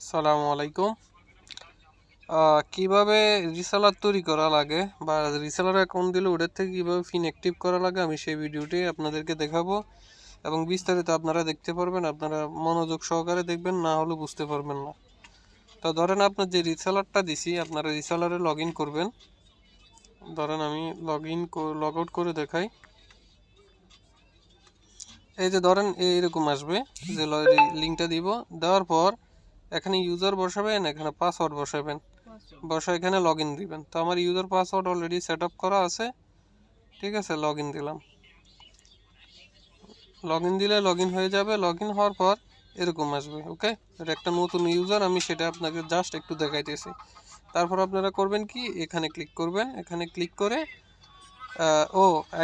আসসালামু আলাইকুম। কিভাবে রিসেলার তৈরি করা লাগে বা রিসেলার অ্যাকাউন্ট দিলে ওটার থেকে কীভাবে ফিন অ্যাক্টিভ করা লাগে আমি সেই ভিডিওটি আপনাদেরকে দেখাবো এবং বিস্তারিত আপনারা দেখতে পারবেন। আপনারা মনোযোগ সহকারে দেখবেন, না হলে বুঝতে পারবেন না। তো ধরেন আপনার যে রিসেলারটা দিছি, আপনারা রিসেলারে লগ ইন করবেন। ধরেন আমি লগ আউট করে দেখাই। এই যে ধরেন এইরকম আসবে, যে লিঙ্কটা দিব, দেওয়ার পর এখানে ইউজার বসাবেন, এখানে পাসওয়ার্ড বসাবেন, এখানে লগ ইন দিবেন। তো আমার user password already set up করা আছে, ঠিক আছে। লগ ইন দিলাম, লগ ইন দিলে লগ ইন হয়ে যাবে। লগ ইন হওয়ার পর এরকম আসবে, ওকে। এটা একটা নতুন ইউজার, আমি সেটা আপনাকে জাস্ট একটু দেখাইতেছি। তারপর আপনারা করবেন কি, এখানে ক্লিক করবেন। এখানে ক্লিক করে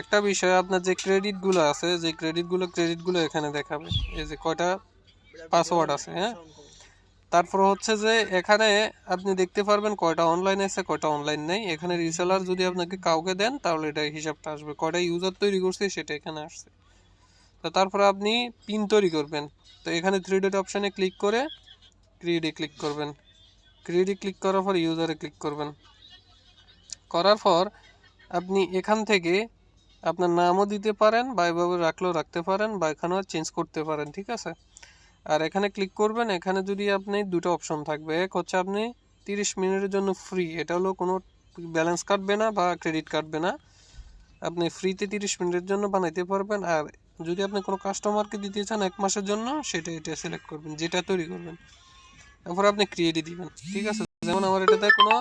একটা বিষয়, আপনার যে ক্রেডিটগুলো আছে, যে ক্রেডিটগুলো এখানে দেখাবে। এই যে কয়টা পাসওয়ার্ড আছে, হ্যাঁ। তারপর হচ্ছে যে এখানে আপনি দেখতে পারবেন কয়টা অনলাইন আছে, কয়টা অনলাইন নেই। এখানে রিসেলার যদি আপনাকে কাউকে দেন তাহলে এটা হিসাবটা আসবে, কয়টা ইউজার তৈরি করছে সেটা এখানে আসছে। তো তারপরে আপনি পিন তৈরি করবেন। তো এখানে 3 ডট অপশানে ক্লিক করে ক্রিয়েটে ক্লিক করবেন। ক্রিয়েটে ক্লিক করার পর ইউজারে ক্লিক করবেন। করার পর আপনি এখান থেকে আপনার নামও দিতে পারেন, বা এভাবে রাখতে পারেন, বা এখানেও চেঞ্জ করতে পারেন, ঠিক আছে। আর এখানে ক্লিক করবেন। এখানে যদি আপনি দুটো অপশন থাকবে, এক হচ্ছে আপনি 30 মিনিটের জন্য ফ্রি, এটা হলো কোনো ব্যালেন্স কাটবে না বা ক্রেডিট কাটবে না, আপনি ফ্রিতে 30 মিনিটের জন্য বানাইতে পারবেন। আর যদি আপনি কোনো কাস্টমারকে দিতে চান 1 মাসের জন্য, এটা সিলেক্ট করবেন, যেটা তৈরি করবেন। তারপর আপনি ক্রিয়েটে দিবেন, ঠিক আছে। যেমন আমার এটাতে কোনো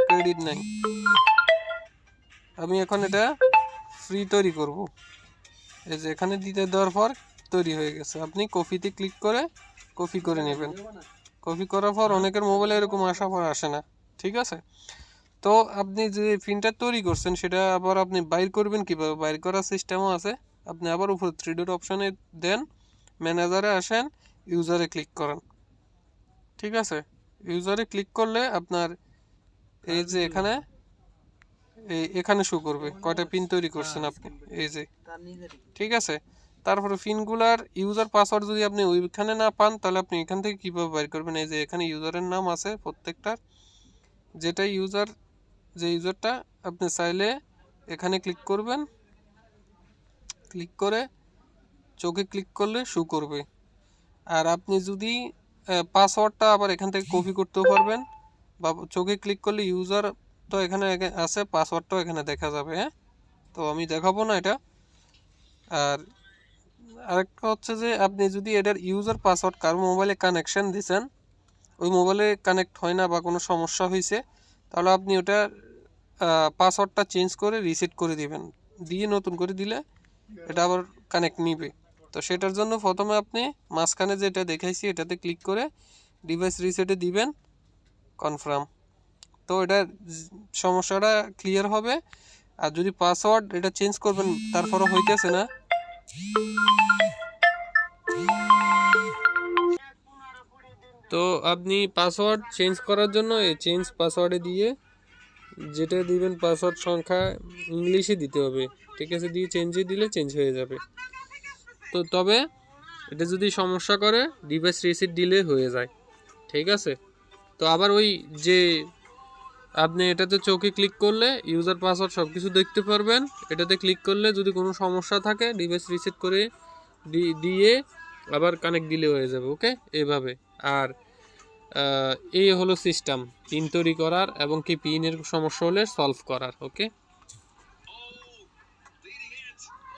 ক্রেডিট নাই, আমি এখন এটা ফ্রি তৈরি করব। এই যে এখানে দিতে দেওয়ার পর তৈরি হয়ে গেছে। আপনি কপিতে ক্লিক করে কপি করে নেবেন। কপি করার পর অনেকের মোবাইলে এরকম আসার পর আসে না, ঠিক আছে। তো আপনি যে পিনটা তৈরি করছেন সেটা আবার আপনি বাইর করবেন কীভাবে, বাইর করার সিস্টেমও আছে। আপনি আবার উপরে 3 ডট অপশানে দেন, ম্যানেজারে আসেন, ইউজারে ক্লিক করেন, ঠিক আছে। ইউজারে ক্লিক করলে আপনার এই যে এখানে শো করবে কয়টা পিন তৈরি করছেন আপনি, এই যে, ঠিক আছে। তারপরে পিনগুলার ইউজার পাসওয়ার্ড যদি আপনি ওইখানে না পান, তাহলে আপনি এখান থেকে কীভাবে বাইর করবেন। এই যে এখানে ইউজারের নাম আছে প্রত্যেকটার, যেটা ইউজারটা আপনি চাইলে এখানে ক্লিক করবেন। ক্লিক করে চোখে ক্লিক করলে শো করবে। আর আপনি যদি পাসওয়ার্ডটা আবার এখান থেকে কপি করতেও পারবেন, বা চোখে ক্লিক করলে ইউজার তো এখানে আছে, পাসওয়ার্ডটাও এখানে দেখা যাবে, হ্যাঁ। তো আমি দেখাবো না এটা। আর আরেকটা হচ্ছে যে আপনি যদি এটার ইউজার পাসওয়ার্ড কারো মোবাইলে কানেকশন দিয়েছেন, ওই মোবাইলে কানেক্ট হয় না বা কোনো সমস্যা হয়েছে, তাহলে আপনি ওটা পাসওয়ার্ডটা চেঞ্জ করে রিসেট করে দিবেন, দিয়ে নতুন করে দিলে এটা আবার কানেক্ট নিবে। তো সেটার জন্য প্রথমে আপনি মাঝখানে যেটা দেখাইছি এটাতে ক্লিক করে ডিভাইস রিসেটে দিবেন, কনফার্ম। তো এটা সমস্যাটা ক্লিয়ার হবে। আর যদি পাসওয়ার্ড এটা চেঞ্জ করবেন তারপরও হইতেছে না, তো আপনি পাসওয়ার্ড চেঞ্জ করার জন্য এই চেঞ্জ পাসওয়ার্ডে দিয়ে যেটা দিবেন পাসওয়ার্ড সংখ্যা ইংলিশে দিতে হবে, ঠিক আছে। দিয়ে চেঞ্জে দিলে চেঞ্জ হয়ে যাবে। তো তবে এটা যদি সমস্যা করে ডিভাইস রিসেট দিলে হয়ে যায়, ঠিক আছে। তো আবার ওই যে আপনি এটাতে চোখে ক্লিক করলে ইউজার পাসওয়ার্ড সব কিছু দেখতে পারবেন। এটাতে ক্লিক করলে যদি কোনো সমস্যা থাকে ডিভাইস রিসেট করে দিয়ে আবার কানেক্ট দিলে হয়ে যাবে, ওকে, এভাবে। আর এই হলো সিস্টেম পিন তৈরি করার এবং কি পিনের সমস্যা হলে সলভ করার, ওকে।